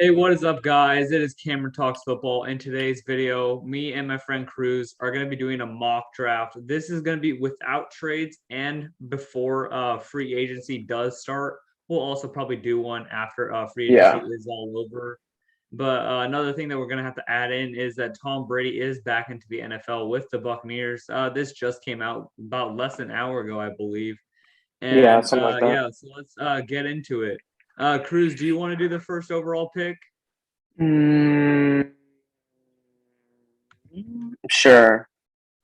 Hey, what is up, guys? It is Cameron Talks Football. In today's video, me and my friend Cruz are going to be doing a mock draft. This is going to be without trades and before free agency does start. We'll also probably do one after free agency Yeah. is all over. But another thing that we're going to have to add in is that Tom Brady is back into the NFL with the Buccaneers. This just came out about less than an hour ago, I believe. Yeah, And something like that. yeah, so let's get into it. Cruz, do you want to do the first overall pick? Mm, sure.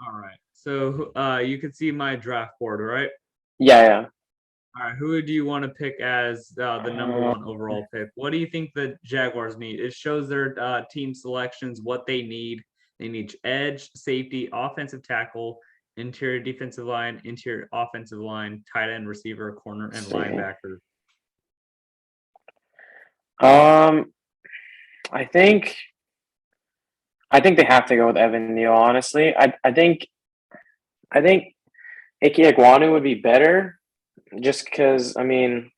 All right. So you can see my draft board, right? Yeah, All right. Who do you want to pick as the number yeah. one overall pick? What do you think the Jaguars need? It shows their team selections, what they need. They need edge, safety, offensive tackle, interior defensive line, interior offensive line, tight end, receiver, corner, Let's and see. linebacker. Um, I think I think they have to go with Evan Neal, honestly. I think Ike Iguanu would be better just because I don't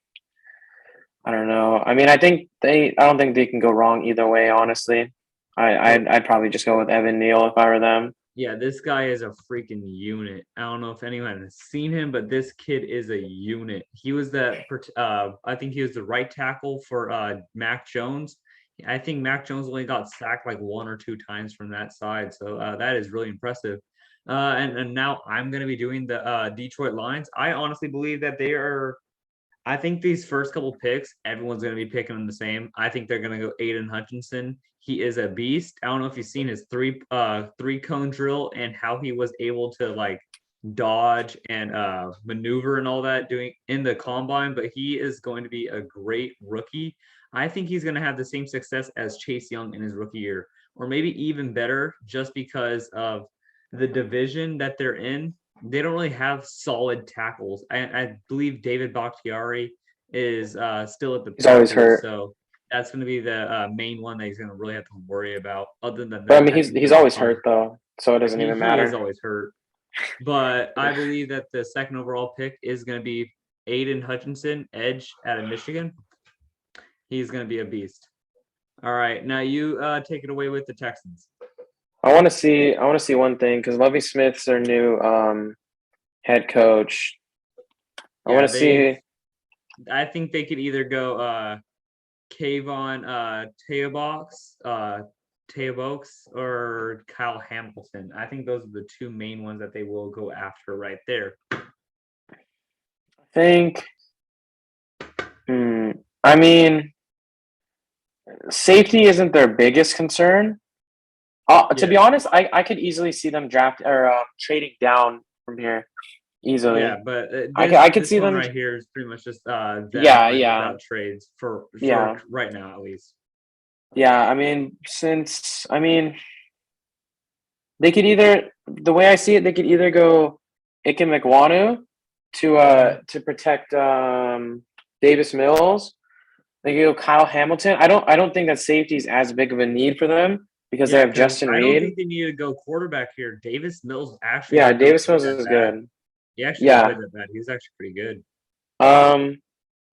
know. I don't think they can go wrong either way, honestly. I'd probably just go with Evan Neal if I were them. Yeah, this guy is a freaking unit. I don't know if anyone has seen him, but this kid is a unit. He was I think he was the right tackle for Mac Jones. I think Mac Jones only got sacked like one or two times from that side, so that is really impressive. And now I'm going to be doing the Detroit Lions. I honestly believe that they are. I think these first couple picks, everyone's going to be picking them the same. I think they're going to go Aiden Hutchinson. He is a beast. I don't know if you've seen his three cone drill and how he was able to like dodge and maneuver and all that doing in the combine, but he is going to be a great rookie. I think he's going to have the same success as Chase Young in his rookie year, or maybe even better, just because of the division that they're in. They don't really have solid tackles. I believe David Bakhtiari is still at the He's always Patriots, hurt. so that's going to be the main one that he's going to really have to worry about. Other than But I that, mean I he's think he's they're always fine. hurt though, so it Yeah, doesn't even he is matter. always hurt, but I believe that the second overall pick is going to be Aiden Hutchinson, edge out of Michigan. He's going to be a beast. All right, now you take it away with the Texans. I want to see one thing because Lovie Smith's their new head coach. I want Yeah, to see. I think they could either go Kayvon Teobox or Kyle Hamilton. I think those are the two main ones that they will go after right there. Think. I mean, safety isn't their biggest concern. To be Yeah, honest, I could easily see them draft or trading down from here yeah, easily. but I could this see one them. right here is pretty much just them Yeah, like yeah, without trades for yeah, right now at least. yeah. Since they could either the way I see it, they could either go Ike McWanu Mhm. to protect Davis Mills. They could go Kyle Hamilton. I don't think that safety is as big of a need for them because they Yeah, have because Justin I don't Reed. think they need to go quarterback here. Davis Mills actually Yeah, did not Davis play Mills that is bad. good. He actually didn't play Yeah. that bad. He was actually pretty good. Um,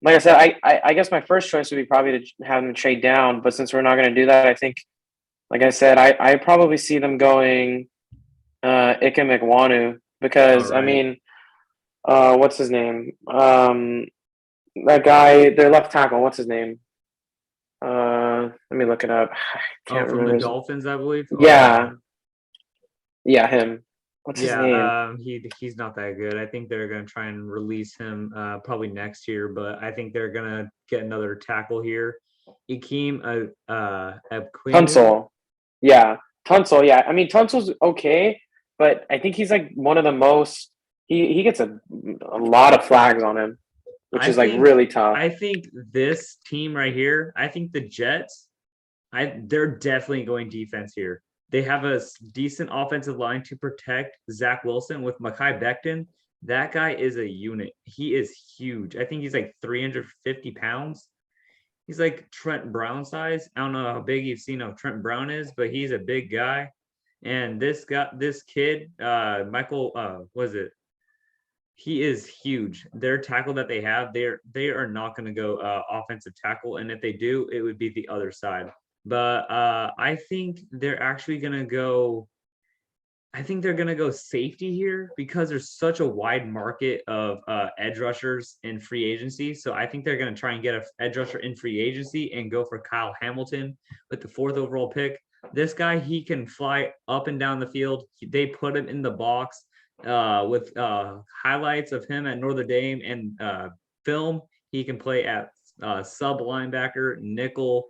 like I said, I guess my first choice would be probably to have them trade down, but since we're not going to do that, I think, like I said, I probably see them going Ike McWanu All because right. what's his name? That guy, their left tackle. What's his name? Let me look it up. I Oh, can't from the remember his. Dolphins, I believe. Or Yeah, yeah, him. What's his name? yeah, he's not that good. I think they're gonna try and release him probably next year, but I think they're gonna get another tackle here. Ikem Abquinu. Tunsil. Yeah, Tunsil. Yeah, I mean Tunsil's okay, but I think he's like one of the most. He gets a lot of flags on him, which I is like think really tough. I think this team right here, I think the Jets, they're definitely going defense here. They have a decent offensive line to protect Zach Wilson with Mekhi Becton. That guy is a unit. He is huge. I think he's like 350 pounds. He's like Trent Brown size. I don't know how big you've seen how Trent Brown is, but he's a big guy. And this kid, Michael, was it He is huge. Their tackle that they have, they are not going to go offensive tackle, and if they do, it would be the other side. But I think they're actually going to go. I think they're going to go safety here because there's such a wide market of edge rushers in free agency. So I think they're going to try and get an edge rusher in free agency and go for Kyle Hamilton with the 4th overall pick. This guy, he can fly up and down the field. They put him in the box with highlights of him at Notre Dame and film. He can play at sub linebacker, nickel,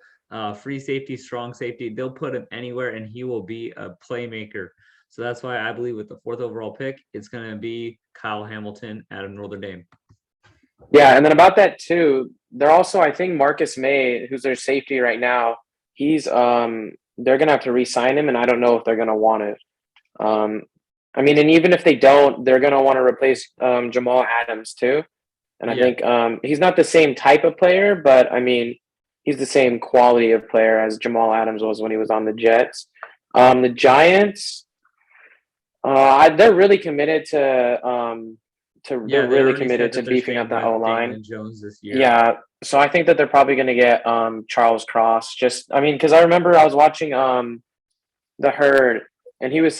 free safety, strong safety. They'll put him anywhere and he will be a playmaker. So that's why I believe with the 4th overall pick, it's going to be Kyle Hamilton out of Notre Dame. Yeah, and then about that too, they're also, I think Marcus May, who's their safety right now, he's they're gonna have to re-sign him, and I don't know if they're gonna want it. I mean, and even if they don't, they're gonna want to replace Jamal Adams too. And I think he's not the same type of player, but I mean, he's the same quality of player as Jamal Adams was when he was on the Jets. The Giants. They're really committed to they're really committed to beefing up that O line. Jones this year. Yeah, so I think that they're probably going to get Charles Cross. Because I remember I was watching the Herd, and he was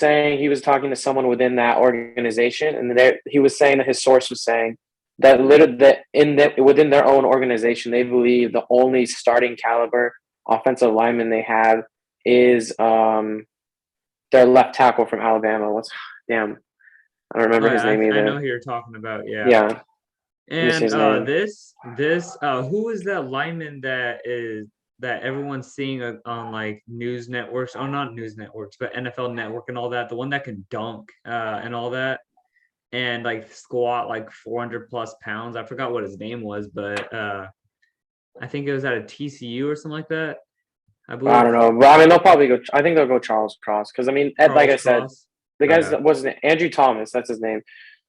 talking to someone within that organization, and he was saying that his source was saying that within their own organization, they believe the only starting caliber offensive lineman they have is their left tackle from Alabama. I don't remember his name either. I know who you're talking about. Yeah. Yeah. And who is that lineman that everyone's seeing on like news networks? Oh, not news networks, but NFL Network and all that. The one that can dunk and all that, and like squat like 400 plus pounds. I forgot what his name was, but I think it was at a TCU or something like that. I don't know. But I mean, they'll probably go. I think they'll go Charles Cross because I mean, like I said, the guy's wasn't Andrew Thomas. That's his name.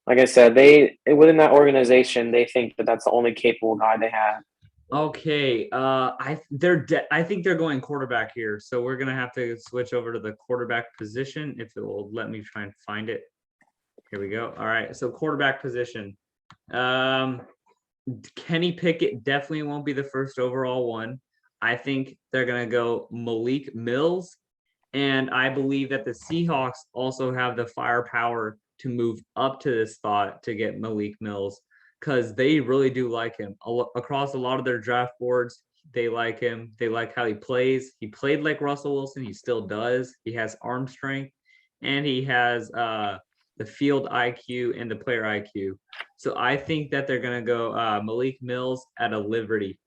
Like I said, they within that organization, they think that that's the only capable guy they have. Okay. I think they're going quarterback here, so we're gonna have to switch over to the quarterback position if it will let me try and find it. Here we go. All right. So quarterback position. Kenny Pickett definitely won't be the 1st overall one. I think they're going to go Malik Mills. And I believe that the Seahawks also have the firepower to move up to this spot to get Malik Mills because they really do like him. Across a lot of their draft boards, they like him. They like how he plays. He played like Russell Wilson. He still does. He has arm strength, and he has the field IQ and the player IQ. So I think that they're going to go Malik Mills at a Liberty.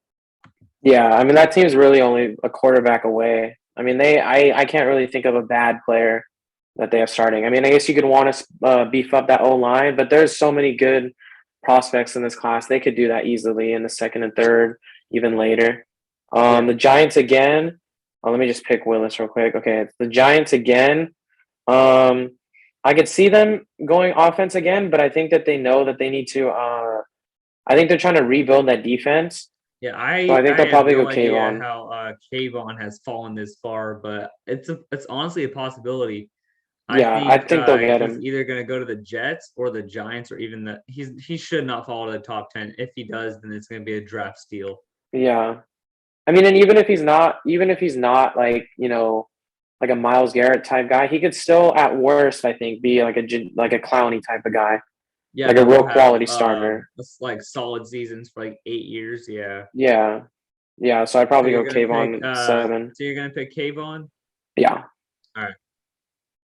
Yeah, I mean, that team's really only a quarterback away. I mean, I can't really think of a bad player that they have starting. I mean, I guess you could want to beef up that O-line, but there's so many good prospects in this class. They could do that easily in the 2nd and 3rd, even later. The Giants again. Let me just pick Willis real quick. Okay, it's the Giants again. I could see them going offense again, but I think that they know that they need to I think they're trying to rebuild that defense. Yeah, I think they'll probably go Kayvon. How Kayvon has fallen this far, but it's honestly a possibility. I think they'll get him. He's either going to go to the Jets or the Giants, or even he should not fall to the top 10. If he does, then it's going to be a draft steal. Yeah, I mean, and even if he's not like like a Myles Garrett type guy, he could still at worst I think be like a Clowney type of guy. Yeah, like a real quality starter. Like solid seasons for like 8 years. Yeah. Yeah. So I'd probably go Kayvon 7. So you're gonna pick Kayvon? Yeah. All right.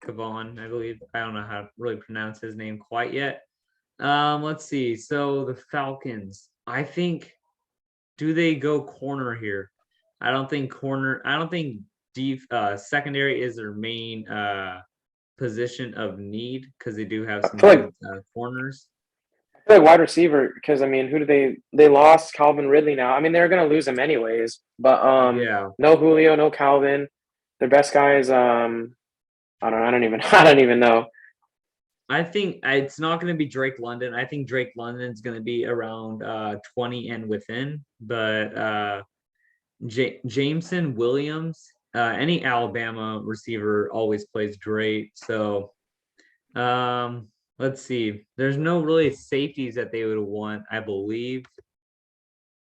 Kayvon, I believe. I don't know how to really pronounce his name quite yet. Let's see. So the Falcons. I think. Do they go corner here? I don't think secondary is their main position of need because they do have some good corners. I feel like wide receiver because I mean, who do they lost Calvin Ridley now? I mean, they're gonna lose him anyways. But no Julio, no Calvin. Their best guy is I don't even know. I think it's not going to be Drake London. I think Drake London's going to be around 20 and within. But Jameson Williams, any Alabama receiver always plays great. So let's see. There's no really safeties that they would want, I believe.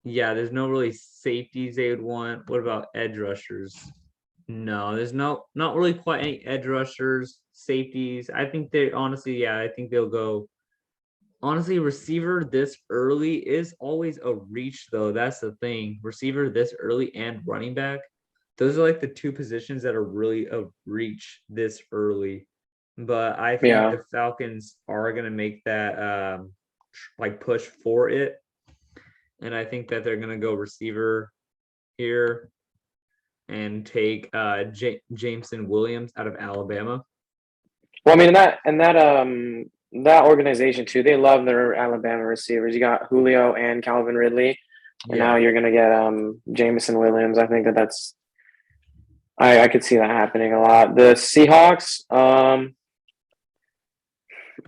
Yeah, there's no really safeties they would want. What about edge rushers? No, there's not really quite any edge rushers, safeties. I think they honestly, yeah, I think they'll go. Honestly, receiver this early is always a reach, though. That's the thing. Receiver this early and running back. Those are like the two positions that are really a reach this early. But I think Yeah. the Falcons are gonna make that like push for it. And I think that they're gonna go receiver here and take Jameson Williams out of Alabama. Well, I mean that organization too. They love their Alabama receivers. You got Julio and Calvin Ridley, and now Yeah. you're gonna get Jameson Williams. I think that's I could see that happening a lot. The Seahawks,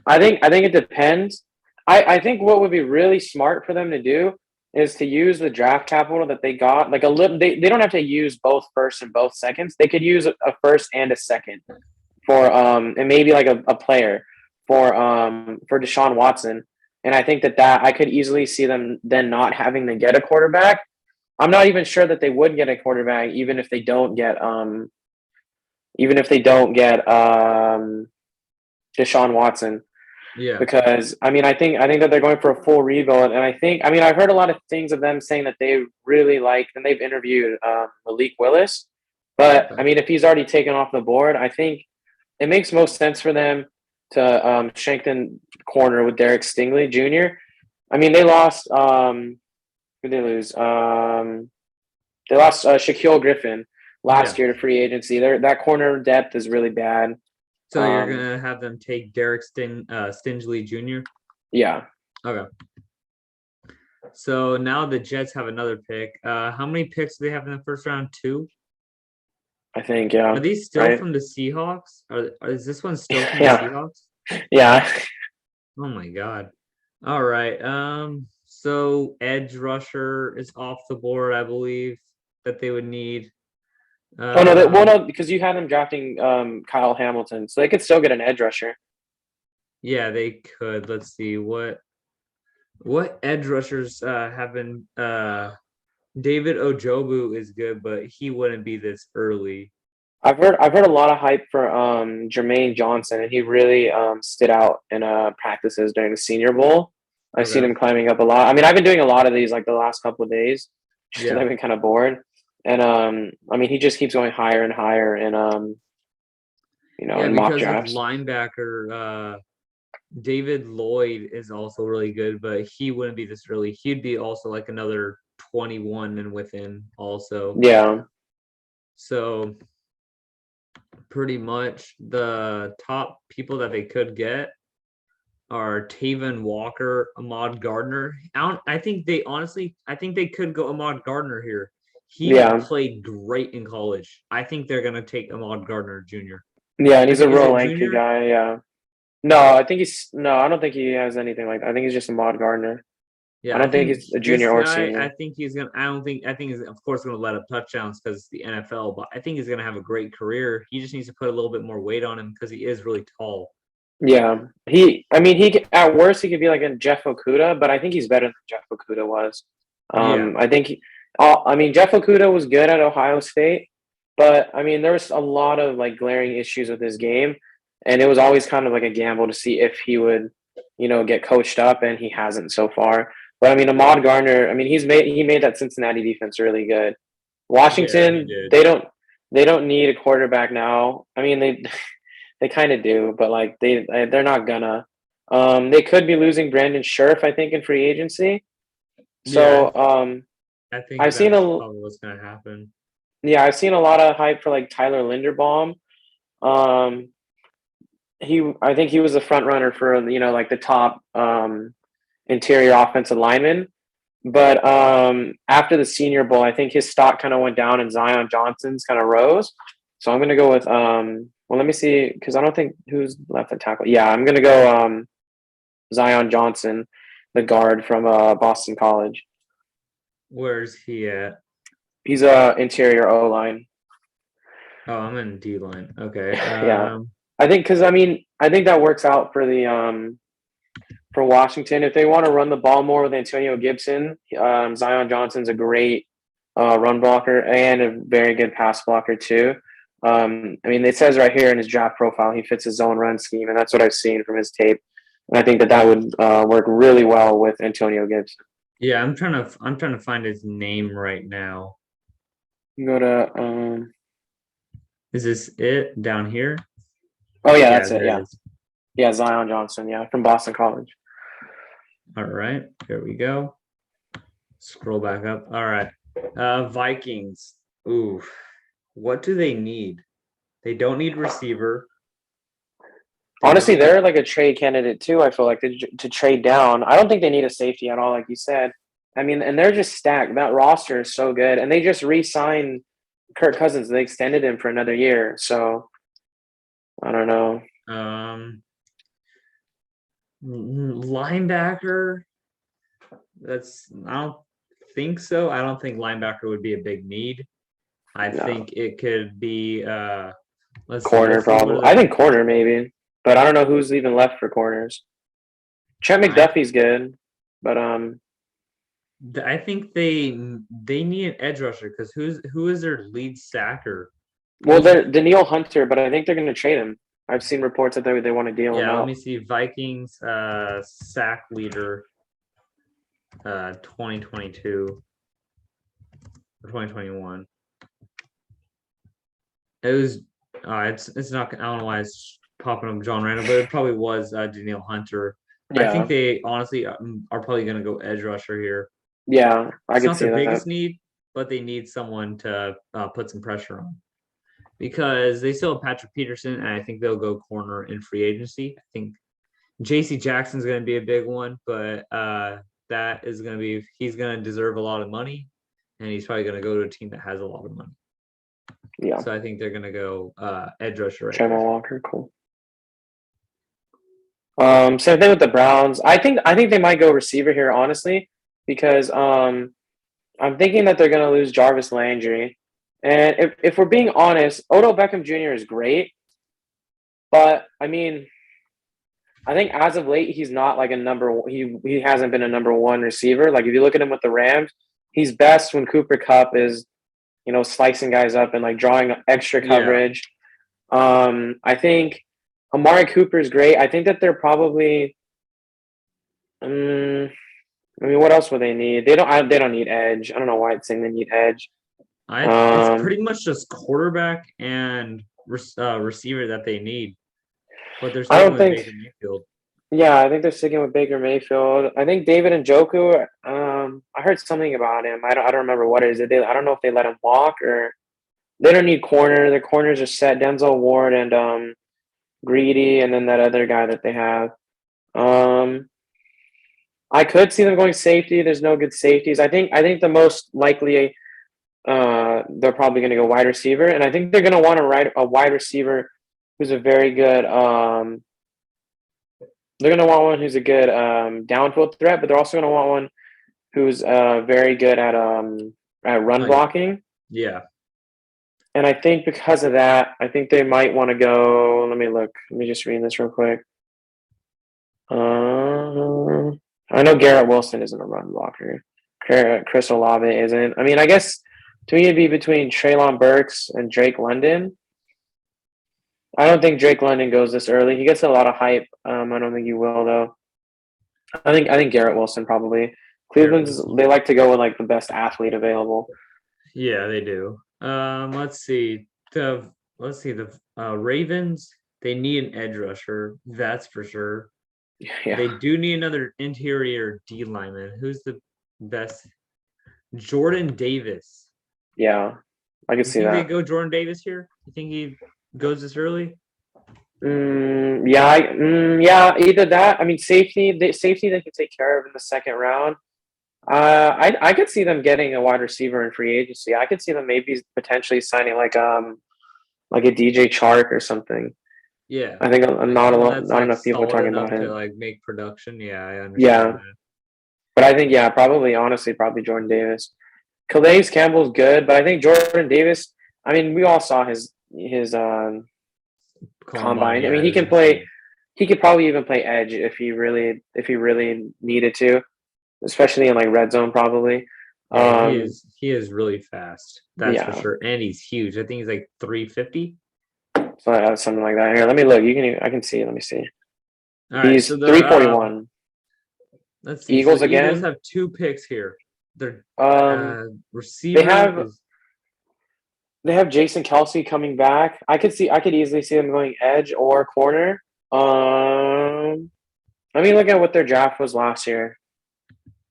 I think it depends. I think what would be really smart for them to do is to use the draft capital that they got, like a little. They don't have to use both first and both seconds. They could use a first and a second for and maybe like a player for Deshaun Watson. And I think that I could easily see them then not having to get a quarterback. I'm not even sure that they would get a quarterback even if they don't get Deshaun Watson, Yeah. because I think that they're going for a full rebuild, and I've heard a lot of things of them saying that they really like, and they've interviewed Malik Willis, but Okay. I mean if he's already taken off the board, I think it makes most sense for them to strengthen corner with Derek Stingley Jr. I mean they lost who did they lose? They lost Shaquille Griffin Yeah. last year to free agency. That corner depth is really bad. So you're Um, gonna have them take Derek Stingley Jr. yeah, Okay. So now the Jets have another pick. How many picks do they have in the first round? Two? I think Are yeah, these still right, from the Seahawks? Is this one still from the yeah, Seahawks? yeah. Oh my God. All right. So edge rusher is off the board, I believe, that they would need. Oh no, Um, no, because you had them drafting Kyle Hamilton, so they could still get an edge rusher. yeah, they could. Let's see what edge rushers have been David Ojobu is good, but he wouldn't be this early. I've heard a lot of hype for Jermaine Johnson, and he really stood out in practices during the Senior Bowl. I've seen Okay. him climbing up a lot. I mean, I've been doing a lot of these like the last couple of days just because Yeah. I've been kind of bored. And I mean, he just keeps going higher and higher in Yeah, in mock because of drafts. linebacker, David Lloyd is also really good, but he wouldn't be this early. He'd be also like another 21 and within also. Yeah, So pretty much the top people that they could get are Taven Walker, Ahmad Gardner. I think they honestly, I think they could go Ahmad Gardner here. He yeah, played great in college. I think they're gonna take Ahmad Gardner Jr. yeah, and I he's a think is real it lengthy junior? guy. Yeah. No, I don't think he has anything like that. I think he's just a Mod Gardner. I Yeah, I don't think think he's a this junior or guy, I senior. think he's gonna. I don't think. I think he's of course gonna let up touchdowns because it's the NFL, but I think he's gonna have a great career. He just needs to put a little bit more weight on him because he is really tall. Yeah, at worst he could be like a Jeff Okuda, but I think he's better than Jeff Okuda was. Yeah, I think Jeff Okuda was good at Ohio State, but I mean there was a lot of like glaring issues with his game, and it was always kind of like a gamble to see if he would, get coached up, and he hasn't so far. But I mean, Ahmad Gardner, I mean, he made that Cincinnati defense really good. yeah, he Washington, did. they don't need a quarterback now. I mean, they kind of do, but like they're not gonna. They could be losing Brandon Scherf, I think, in free agency. Yeah, So I think I've seen that's a probably what's gonna happen. yeah, I've seen a lot of hype for like Tyler Linderbaum. Um, I think he was the front runner for like the top interior offensive lineman. But after the Senior Bowl, I think his stock kind of went down, and Zion Johnson's kind of rose. So I'm gonna go with Well, let me see, because I don't think who's left at tackle. Yeah, I'm gonna go Zion Johnson, the guard from Boston College. Where's he at? He's a interior O line. Oh, I'm in D line. Okay. Yeah, I think because I think that works out for the for Washington. If they want to run the ball more with Antonio Gibson, Zion Johnson's a great run blocker and a very good pass blocker too. It says right here in his draft profile he fits his zone run scheme, and that's what I've seen from his tape. And I think that would work really well with Antonio Gibson. Yeah, I'm trying to find his name right now. You go to Is this it down here? Oh yeah, that's it. Yeah. Yeah, Zion Johnson, yeah, from Boston College. All right, here we go. Scroll back up. All right. Vikings. Ooh. What do they need? They don't need receiver. Honestly, they're like a trade candidate too. I feel like to trade down. I don't think they need a safety at all, like you said. And they're just stacked. That roster is so good, and they just re-signed Kirk Cousins. They extended him for another year. So I don't know. Linebacker. I don't think so. I don't think linebacker would be a big need. I think it could be corner probably. I think corner maybe. But I don't know who's even left for corners. Trent McDuffie's good, but I think they need an edge rusher because who is their lead sacker? Well, they're Danielle Hunter, but I think they're going to trade him. I've seen reports that they want to deal him out. Yeah, let me see. Vikings sack leader 2022 or 2021. It was it's not, I don't know why it's popping up John Randall, but it probably was Danielle Hunter. Yeah. I think they honestly are probably going to go edge rusher here. Yeah, I can see that. It's not the biggest need, but they need someone to put some pressure on because they still have Patrick Peterson, and I think they'll go corner in free agency. I think J.C. Jackson's going to be a big one, but that is going to be – he's going to deserve a lot of money, and he's probably going to go to a team that has a lot of money. Yeah. So I think they're going to go edge rusher. Trevor Walker, cool. Same thing with the Browns. I think they might go receiver here, honestly, because I'm thinking that they're going to lose Jarvis Landry. And if we're being honest, Odell Beckham Jr. is great. But, I think as of late, he's not like a number one. He hasn't been a number one receiver. Like, if you look at him with the Rams, he's best when Cooper Kupp is, slicing guys up and, like, drawing extra coverage. Yeah. I think Amari Cooper is great. I think that they're probably what else would they need? They don't need edge. I don't know why it's saying they need edge. It's pretty much just quarterback and receiver that they need. But they're sticking with Baker Mayfield. Yeah, I think they're sticking with Baker Mayfield. I think David Njoku, I heard something about him. I don't remember what it is. I don't know if they let him walk or they don't need corner. Their corners are set. Denzel Ward and Greedy, and then that other guy that they have. I could see them going safety. There's no good safeties. I think the most likely they're probably going to go wide receiver, and I think they're going to want to write a wide receiver who's a very good. They're going to want one who's a good downfield threat, but they're also going to want one who's very good at run blocking. Yeah. And I think because of that, I think they might want to go. Let me look. Let me just read this real quick. I know Garrett Wilson isn't a run blocker. Chris Olave isn't. I guess to me it'd be between Treylon Burks and Drake London. I don't think Drake London goes this early. He gets a lot of hype. I don't think he will though. I think Garrett Wilson probably. Cleveland's they like to go with like the best athlete available. Yeah, they do. Let's see. The Ravens, they need an edge rusher. That's for sure. Yeah. They do need another interior D lineman. Who's the best? Jordan Davis. Yeah, I can see that. They go Jordan Davis here? You think he goes this early? Yeah, either that. Safety they can take care of in the second round. I could see them getting a wide receiver in free agency. I could see them maybe potentially signing like a DJ Chark or something. Yeah, I think not enough people are talking about him to like make production. Yeah, I understand. Yeah, that. But I think probably Jordan Davis. Calais Campbell's good, but I think Jordan Davis. We all saw his combine. I Yeah, mean, it he was can play. insane. He could probably even play edge if he really needed to, especially in like red zone probably. Yeah, Um, he is really fast. That's for yeah, sure. And he's huge. I think he's like 350. so something like that. Here, let me look. I can see. Let me see. All right, He's so they're 341. let's see. So Eagles the Eagles again. have two picks here. Their Um, they receiver have is they have Jason Kelsey coming back. I could easily see them going edge or corner. Um, Let me look at what their draft was last year.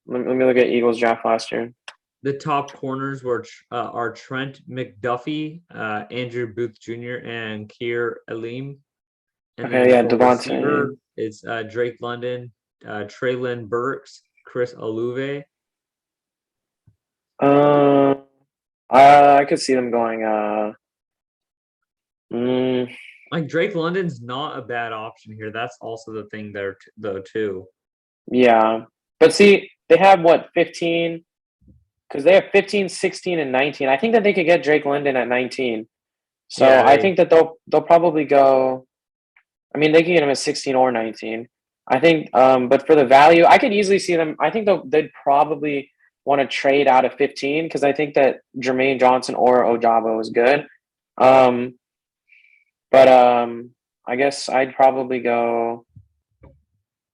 Let me look at Eagles draft last year. the top corners are Trent McDuffie, Andrew Booth Jr., and Kier Elim. And Okay, then yeah, for Devontae. receiver, it's Drake London, Traylon Burks, Chris Olave. Uh, I could see them going. Mm, Like Drake London's not a bad option here. That's also the thing there, though, too. yeah, but see, they have what 15? Because they have 15, 16, and 19. I think that they could get Drake London at 19. So Yeah, I think that they'll probably go. I mean, they can get him at 16 or 19. I think, but for the value, I could easily see them. I think they'd probably want to trade out of 15 because I think that Jermaine Johnson or Ojabo is good. Um, but I guess I'd probably go.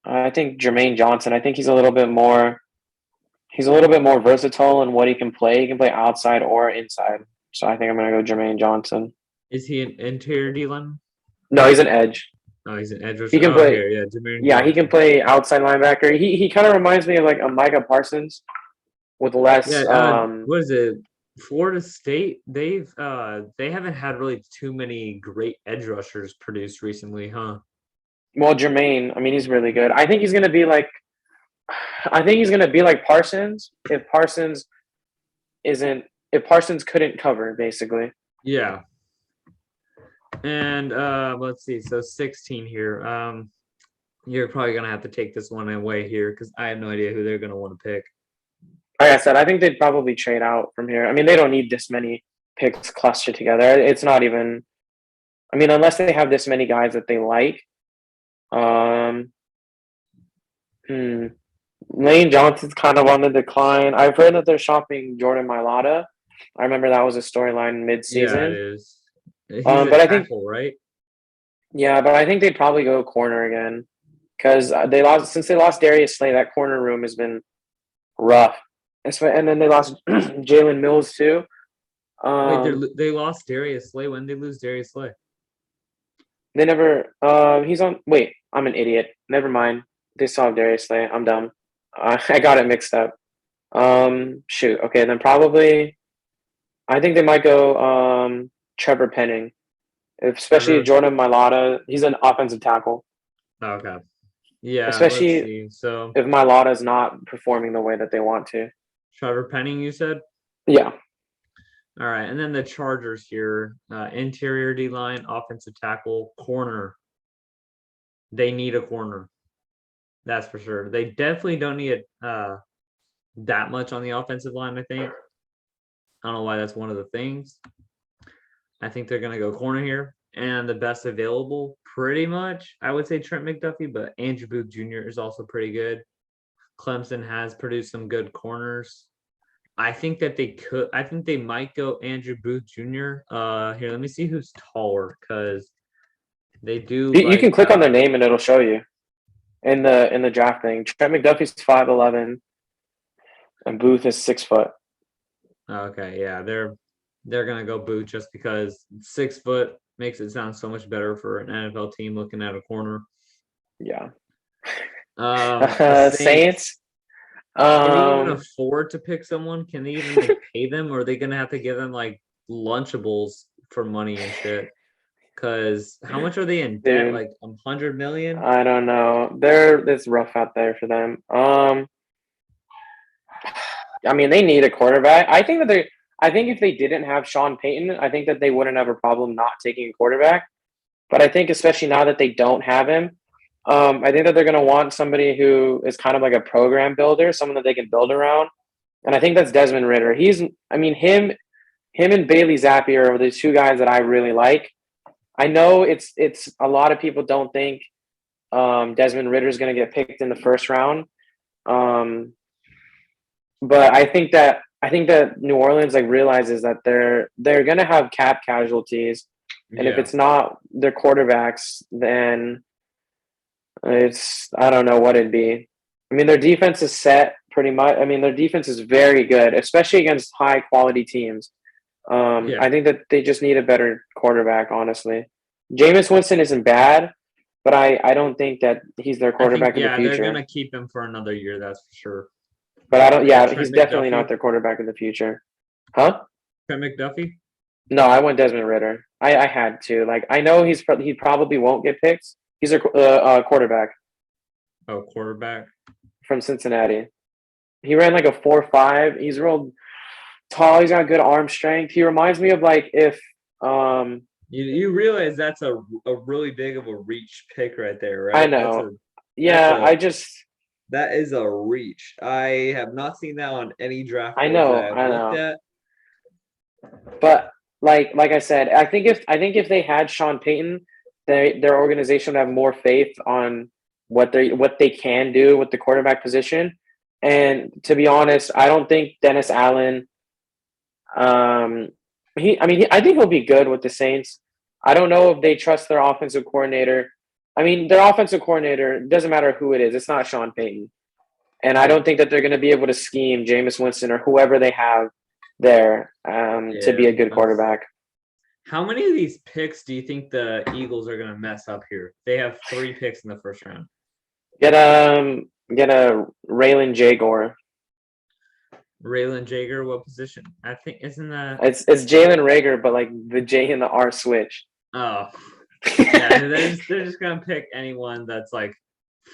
I think Jermaine Johnson. I think he's a little bit more. He's a little bit more versatile in what he can play. He can play outside or inside. So I think I'm gonna go Jermaine Johnson. is he an interior D line? No, he's an edge. Oh, he's an edge He rusher. can Oh, play. here, yeah, Jermaine Yeah, he can Johnson. play outside linebacker. He kind of reminds me of like a Micah Parsons with Yeah, less. what is it? Florida State, they haven't had really too many great edge rushers produced recently, huh? Well, Jermaine. I mean, he's really good. I think he's gonna be like. I think he's gonna be like Parsons if Parsons isn't. If Parsons couldn't cover, basically. Yeah. And let's see. So 16 here. You're probably gonna have to take this one away here because I have no idea who they're gonna want to pick. Like I said, I think they'd probably trade out from here. I mean, they don't need this many picks clustered together. It's not even. I mean, unless they have this many guys that they like. Um, hmm. Lane Johnson's kind of on the decline. I've heard that they're shopping Jordan Mailata. I remember that was a storyline Yeah, it mid-season. is. He's a But I think, tackle, right? yeah, but I think they'd probably go corner again because they lost since they lost Darius Slay. That corner room has been rough, and then they lost Jalen Mills too. Wait, Um, they lost Darius Slay. When did they lose Darius Slay? they never. He's on. Wait, I'm an idiot. Never mind. They saw Darius Slay. I'm dumb. I got it mixed up. Shoot. Okay, then probably. I think they might go Trevor Penning, especially Trevor. Jordan Mailata. He's an offensive tackle, Oh, okay. Yeah, let's especially see. So if Mailata is not performing the way that they want to. Trevor Penning, you said? Yeah. All right. And then the Chargers here, interior D line, offensive tackle, corner. They need a corner. That's for sure. They definitely don't need it that much on the offensive line, I think. I don't know why that's one of the things. I think they're gonna go corner here. And the best available, pretty much, I would say Trent McDuffie, but Andrew Booth Jr. is also pretty good. Clemson has produced some good corners. I think they might go Andrew Booth Jr. Here, let me see who's taller because they do You can like click on their name and it'll show you in the draft thing. Trent McDuffie's 5'11", and Booth is 6 foot. okay, yeah, they're gonna go Booth just because 6 foot makes it sound so much better for an NFL team looking at a corner. Yeah. The Saints, Saints. can they even Um, afford to pick someone? Can they even like pay them, or are they gonna have to give them like Lunchables for money and shit? Because how much are they in debt? dude, Like 100 million? I don't know. It's rough out there for them. I mean, they need a quarterback. I think if they didn't have Sean Payton, I think that they wouldn't have a problem not taking a quarterback. But I think especially now that they don't have him, I think that they're going to want somebody who is kind of like a program builder, someone that they can build around. And I think that's Desmond Ritter. I mean, him and Bailey Zappi are the two guys that I really like. I know it's a lot of people don't think Desmond Ritter is going to get picked in the first round. But I think that New Orleans like realizes that they're going to have cap casualties, and if Yeah. it's not their quarterbacks, then I don't know what it'd be. I mean, their defense is set pretty much. I mean, their defense is very good, especially against high quality teams. Yeah. I think that they just need a better quarterback, honestly. Jameis Winston isn't bad, but I don't think that he's their I think quarterback of the they're future. gonna keep him for another year, that's for sure. But I don't. Yeah, he's Trent definitely not McDuffie. their quarterback of the future. Huh? Trent McDuffie. No, I went Desmond Ritter. I had to. Like, I know he probably won't get picked. He's a quarterback Oh, quarterback. from Cincinnati. He ran like a 4.5. He's real tall. He's got good arm strength. He reminds me of like if You realize that's a really big of a reach pick right there, I right? know. That's Yeah, that is a reach. I have not seen that on any draft I boards know, that I've I looked know. at. But like I said, I think if they had Sean Payton, their organization would have more faith on what they can do with the quarterback position. And to be honest, I don't think Dennis Allen. Um, I think he'll be good with the Saints. I don't know if they trust their offensive coordinator. I mean, their offensive coordinator doesn't matter who it is. It's not Sean Payton, and I Yeah. don't think that they're going to be able to scheme Jameis Winston or whoever they have there to be Yeah. a good quarterback. How many of these picks do you think the Eagles are gonna mess up here? They have 3 picks in the first round. Get a Raylan Jagor. Raylan Jager, what position? I think isn't that It's Jalen Rager, but like the J and the R switch. oh yeah, they're just gonna pick anyone that's like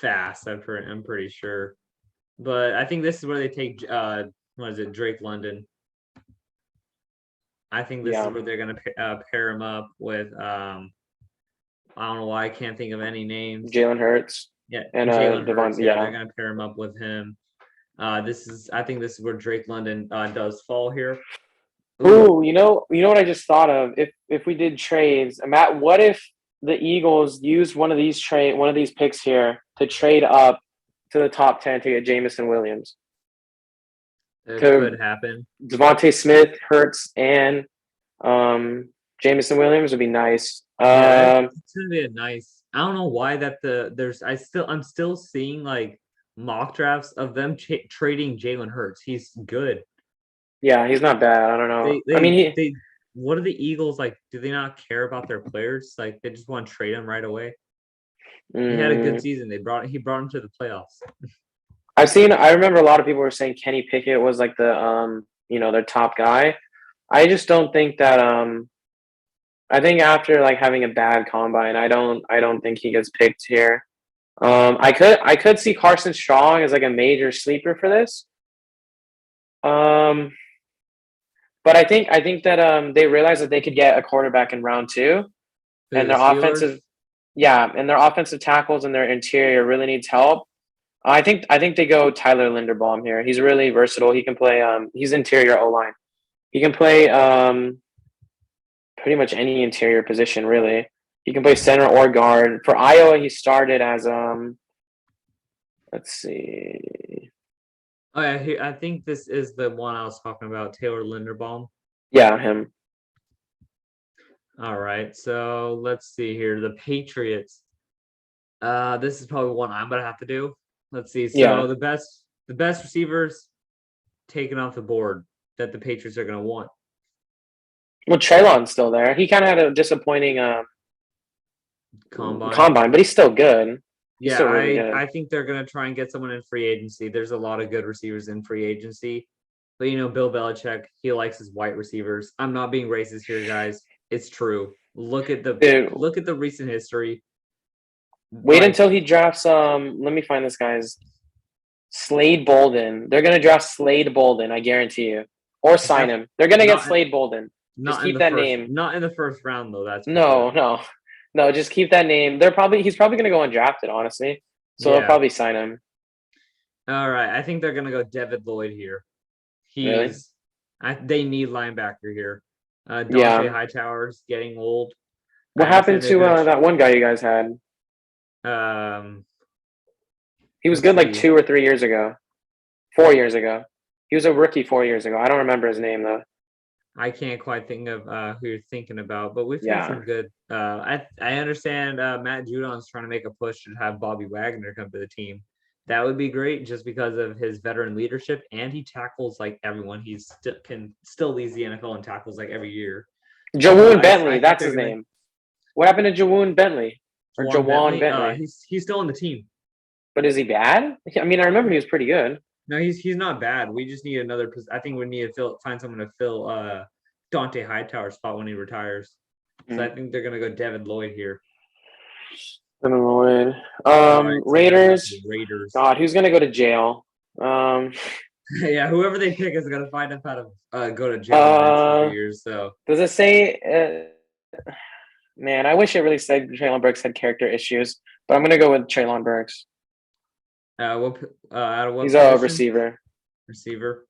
fast, I'm pretty sure. But I think this is where they take what is it, Drake London. I think this is Yeah, where they're gonna pair him up with I don't know why I can't think of any names. Jalen Hurts Yeah, and Jalen Devon. Hurts. Yeah, Yeah. they're gonna pair him up with him. I think this is where Drake London does fall here. Ooh, Ooh, you know what I just thought of? If we did trades, Matt, what if the Eagles used one of these picks here to trade up to the top 10 to get Jamison Williams? it To could happen. Devontae Smith, Hurts, and Jamison Williams would be nice. Yeah, it's gonna be a nice. I don't know why that I'm still seeing like mock drafts of them trading Jalen Hurts. He's good. Yeah, he's not bad. I don't know. They I mean, they they. What are the Eagles like? Do they not care about their players? Like they just want to trade him right away. He had a good mm, season. He brought him to the playoffs. I remember a lot of people were saying Kenny Pickett was like their top guy. I just don't think that I think after like having a bad combine, I don't think he gets picked here. I could see Carson Strong as like a major sleeper for this. Um, but I think that they realized that they could get a quarterback in round two, Who, and the their Steelers? offensive, yeah, and their offensive tackles and their interior really needs help. I think they go Tyler Linderbaum here. He's really versatile. He can play. He's interior O line. He can play pretty much any interior position really. He can play center or guard. For Iowa, he started as let's see. Oh yeah, I think this is the one I was talking about, Taylor Linderbaum. Yeah, him. All right, so let's see here. The Patriots. This is probably one I'm gonna have to do. Let's see. Yeah. So the best receivers taken off the board that the Patriots are gonna want. Well, Traylon's still there. He kind of had a disappointing Combine. combine, but he's still good. He's Yeah, still really good. I think they're gonna try and get someone in free agency. There's a lot of good receivers in free agency, but Bill Belichick, he likes his white receivers. I'm not being racist here, guys. It's true. Dude, Look at the recent history. wait Like until he drafts. Let me find this guy's Slade Bolden. They're gonna draft Slade Bolden. I guarantee you, or sign def- him. They're gonna get not Slade Bolden. Just not in keep the that first name. not in the first round though. That's for sure. No, no, no. Just keep that name. He's probably gonna go undrafted, honestly. So they'll Yeah. probably sign him. All right. I think they're gonna go David Lloyd here. Really? They need linebacker here. Dante Yeah. Hightower's getting old. What I'm happened saying they're to gonna. that one guy you guys had? Um, He was let's good like see. 2 or 3 years ago. 4 years ago. He was a rookie 4 years ago. I don't remember his name though. I can't quite think of who you're thinking about, but we've had Yeah. some good. I understand Matt Judon's trying to make a push to have Bobby Wagner come to the team. That would be great just because of his veteran leadership, and he tackles like everyone. He's still leads the NFL and tackles like every year. So Jawoon I Bentley, think that's they're his gonna name. What happened to Jawoon Bentley? Or Juwan Jawan Bentley. Bentley? He's still on the team. But is he bad? I mean, I remember he was pretty good. No, he's not bad. We just need another. I think we need to find someone to fill Dante Hightower's spot when he retires. So I think they're gonna go Devin Lloyd here. Devin Lloyd. All right, so now we got the Raiders. Raiders. God, who's gonna go to jail? Yeah, whoever they pick is gonna find out how to go to jail in the next couple years. So Does it say? Man, I wish it really said Traylon Burks had character issues, but I'm gonna go with Traylon Burks. what out of what He's position? a receiver. Receiver.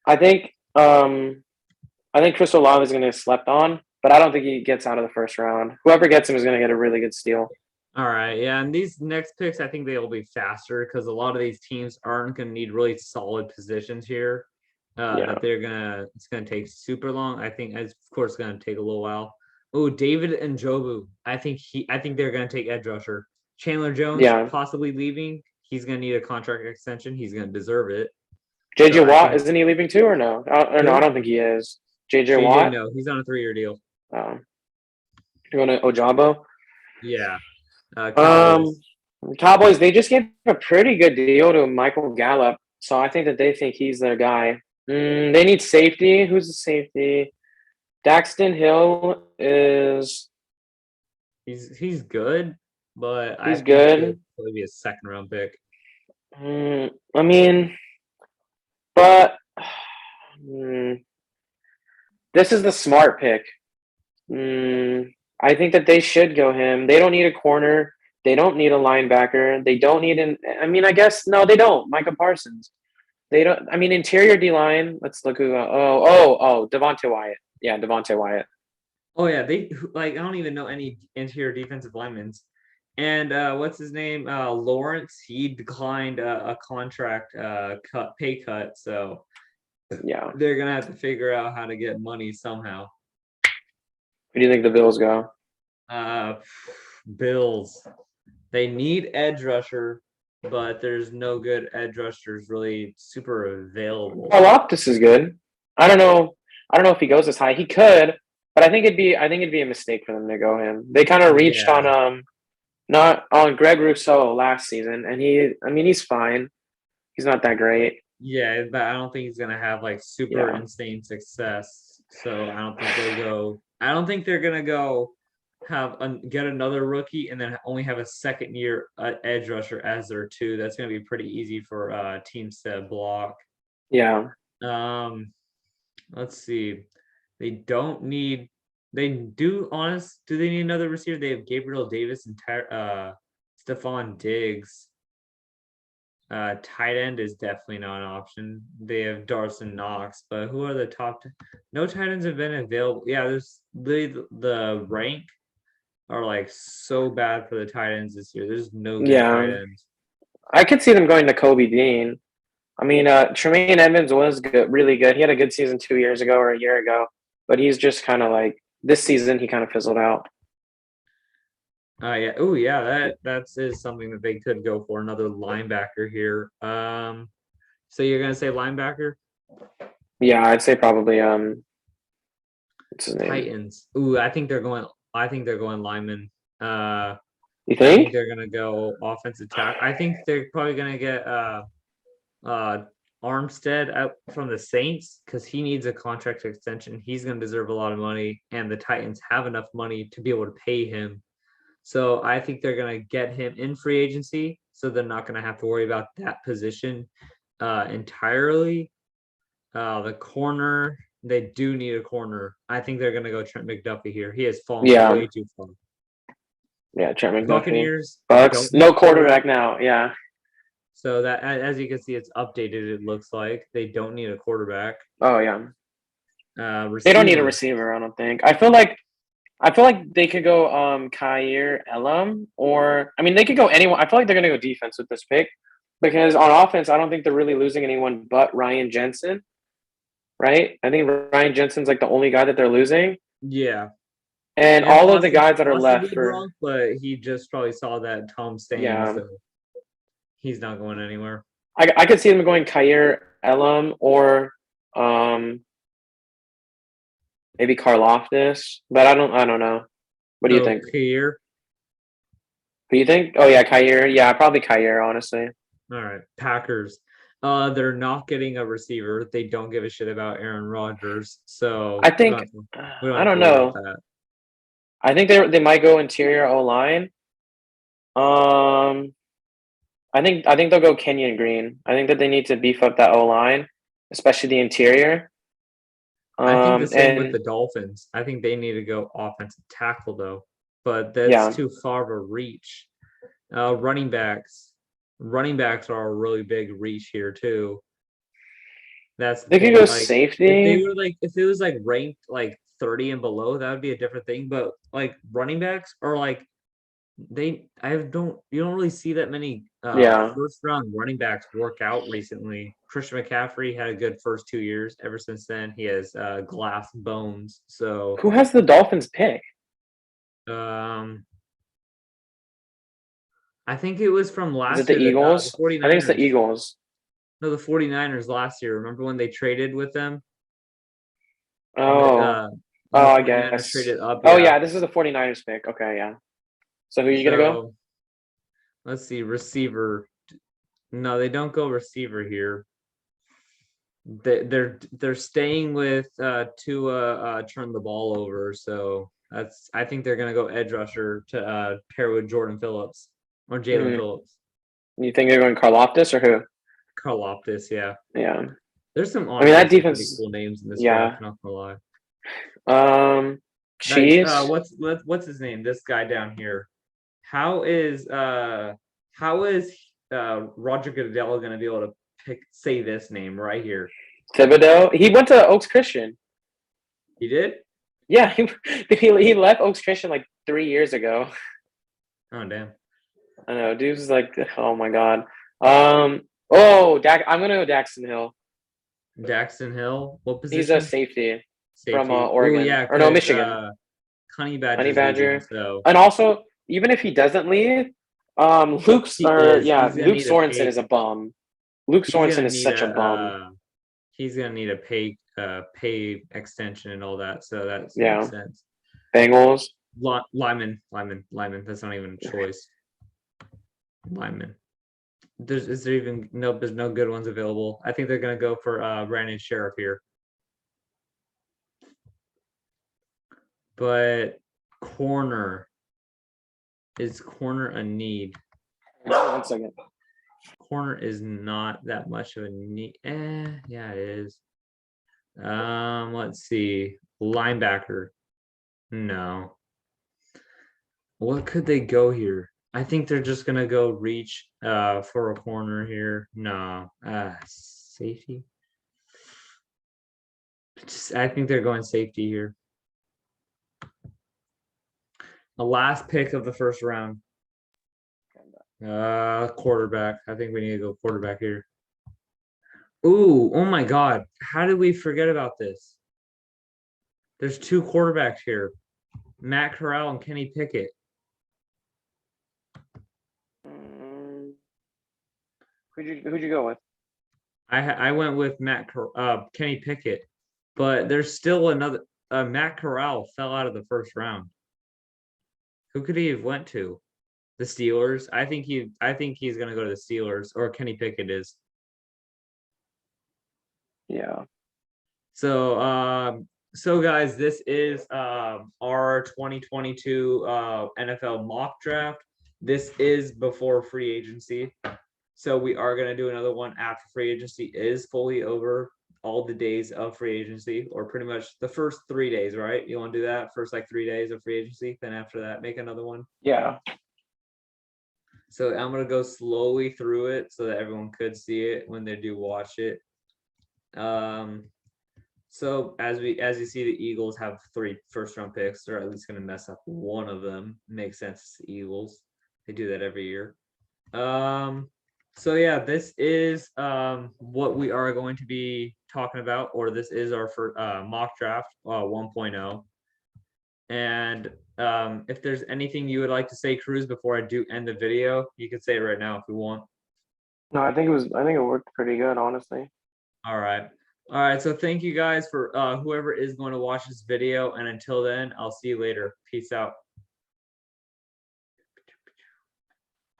I think Chris Olave is gonna get slept on, but I don't think he gets out of the first round. Whoever gets him is gonna get a really good steal. All right, yeah, and these next picks, I think they will be faster because a lot of these teams aren't going to need really solid positions here. That it's gonna take super long. I think, of course, it's gonna take a little while. Oh, David Njoku. I think they're gonna take edge rusher. Chandler Jones possibly leaving. He's gonna need a contract extension. He's gonna deserve it. JJ Watt, isn't he leaving too, or no? No, I don't think he is. JJ Watt? No, he's on a 3-year deal. You want to Ojabo? Yeah. Cowboys, they just gave a pretty good deal to Michael Gallup, so I think that they think he's their guy. They need safety. Who's the safety? Daxton Hill is. He's good, but he's good. He'll probably be a second-round pick. I mean, but this is the smart pick. I think that they should go him. They don't need a corner. They don't need a linebacker. They don't need I guess no, they don't. Micah Parsons. They don't. I mean, interior D line. Let's look who. Devontae Wyatt. Yeah, Devontae Wyatt. Oh yeah, they I don't even know any interior defensive linemen. And what's his name? Lawrence. He declined a contract pay cut. So yeah, they're gonna have to figure out how to get money somehow. Who do you think the Bills go? Bills. They need edge rusher, but there's no good edge rushers really super available. Oh, Optus is good. I don't know if he goes as high. He could, but I think it'd be a mistake for them to go him. They kind of reached on not on Greg Rousseau last season, and he's fine. He's not that great. Yeah, but I don't think he's gonna have like super insane success. So I don't think they're gonna go get another rookie and then only have a second year edge rusher as their 2. That's gonna be pretty easy for teams to block. Yeah. Let's see. They don't need. They do. Do they need another receiver? They have Gabriel Davis and Stephon Diggs. Tight end is definitely not an option. They have Dawson Knox, but who are the top? No tight ends have been available. Yeah, there's the rank are like so bad for the tight ends this year. There's no good tight ends. I could see them going to Kobe Dean. I mean, Tremaine Edmonds was good, really good. He had a good season 2 years ago or a year ago, but he's just kind of like this season he kind of fizzled out. Yeah. Oh, yeah. That is something that they could go for, another linebacker here. So you're gonna say linebacker? Yeah, I'd say probably what's his name? Titans. Ooh, I think they're going lineman. You think? I think they're gonna go offensive tackle. I think they're probably gonna get Armstead out from the Saints because he needs a contract extension. He's gonna deserve a lot of money, and the Titans have enough money to be able to pay him. So I think they're going to get him in free agency, so they're not going to have to worry about that position entirely. The corner, they do need a corner. I think they're going to go Trent McDuffie here. He has fallen way too far. Yeah, Trent McDuffie. Buccaneers. Bucks, no quarterback now. Yeah. So that, as you can see, it's updated. It looks like they don't need a quarterback. Oh yeah. Receiver. They don't need a receiver. I don't think. I feel like I feel like they could go Kyer Elam, or I mean they could go anyone. I feel like they're gonna go defense with this pick because on offense I don't think they're really losing anyone but Ryan Jensen, right? I think Ryan Jensen's like the only guy that they're losing, Yeah. and And all of the Austin guys that are left possibly for Gronk, but he just probably saw that Tom staying, yeah. so he's not going anywhere. I could see them going Kyer Elam or um maybe Karloftis, but I don't know. What do you So think? here, Who do you think? Oh yeah, Kyer. Yeah, probably Kyer, honestly. all right, Packers. They're not getting a receiver. They don't give a shit about Aaron Rodgers, so I think we don't I have to don't worry about know. that. I think they might go interior O line. Um, I think they'll go Kenyon Green. I think that they need to beef up that O line, especially the interior. I think the same with And the Dolphins. I think they need to go offensive tackle though, but that's yeah, too far of a reach. Running backs. Running backs are a really big reach here too. That's the they could thing. go Like safety. if it was like ranked like 30 and below, that would be a different thing. But like running backs are like you don't really see that many Yeah. first round running backs work out recently. Christian McCaffrey had a good first 2 years. Ever since then, he has glass bones. So Who has the Dolphins pick? um I think it was from Is it last the year that the Eagles? I think it's the 49ers. Eagles. No, the 49ers last year. Remember when they traded with them? Oh, When the I 49ers guess. traded up, Oh yeah. yeah, this is the 49ers pick. Okay, yeah. So who are you gonna go? So let's see, receiver. No, they don't go receiver here. They're staying with Tua turn the ball over. So I think they're gonna go edge rusher to pair with Jordan Phillips or Jalen Hmm. Phillips. You think they're going Karloftis or who? Carl Optis, yeah. Yeah. There's some I mean honestly that some pretty defense. cool names in this Yeah. draft, not gonna lie. Like Chiefs. what's his name? This guy down here. How is how is Roger Goodell gonna be able to say this name right here? Thibodeau. He went to Oaks Christian. He did? Yeah, he left Oaks Christian like 3 years ago. Oh damn. I know, dude's like, oh my god. I'm gonna go Daxton Hill. Jackson Hill. What He's a position? safety from Safety. Oh Oregon yeah, or no because Michigan. Honey Honey Badger's leaving, Badger. so And also, even if he doesn't leave, he is. He's gonna Luke need a Sorensen is a bum. Luke he's Sorensen gonna is need such a bum. he's gonna need a pay extension and all that. So that makes Yeah, sense. Bengals. Lyman. That's not even a choice. Lyman. There's no good ones available. I think they're gonna go for Brandon Sheriff here. But corner is corner a need? 1 second. Corner is not that much of a need. Yeah, it is. Let's see. Linebacker. No. What could they go here? I think they're just gonna go reach for a corner here. No. Safety. I think they're going safety here. The last pick of the first round. Quarterback. I think we need to go quarterback here. Ooh, oh my God. How did we forget about this? There's two quarterbacks here. Matt Corral and Kenny Pickett. Who'd you go with? I went with Kenny Pickett, but there's still another. Matt Corral fell out of the first round. Who could he have went to? The Steelers. I think he's gonna go to the Steelers, or Kenny Pickett is. Yeah. So guys, this is our 2022 NFL mock draft. This is before free agency. So we are going to do another one after free agency is fully over, all the days of free agency, or pretty much the first 3 days, right? You want to do that first like 3 days of free agency, then after that make another one. Yeah. So I'm going to go slowly through it so that everyone could see it when they do watch it. So as you see, the Eagles have 3 first-round picks. They're at least going to mess up one of them. Makes sense. It's the Eagles. They do that every year. So yeah, this is what we are going to be talking about, or this is our first mock draft 1.0. And if there's anything you would like to say, Cruz, before I do end the video, you can say it right now if you want. No, I think it worked pretty good, honestly. All right. All right. So thank you guys for whoever is going to watch this video. And until then, I'll see you later. Peace out.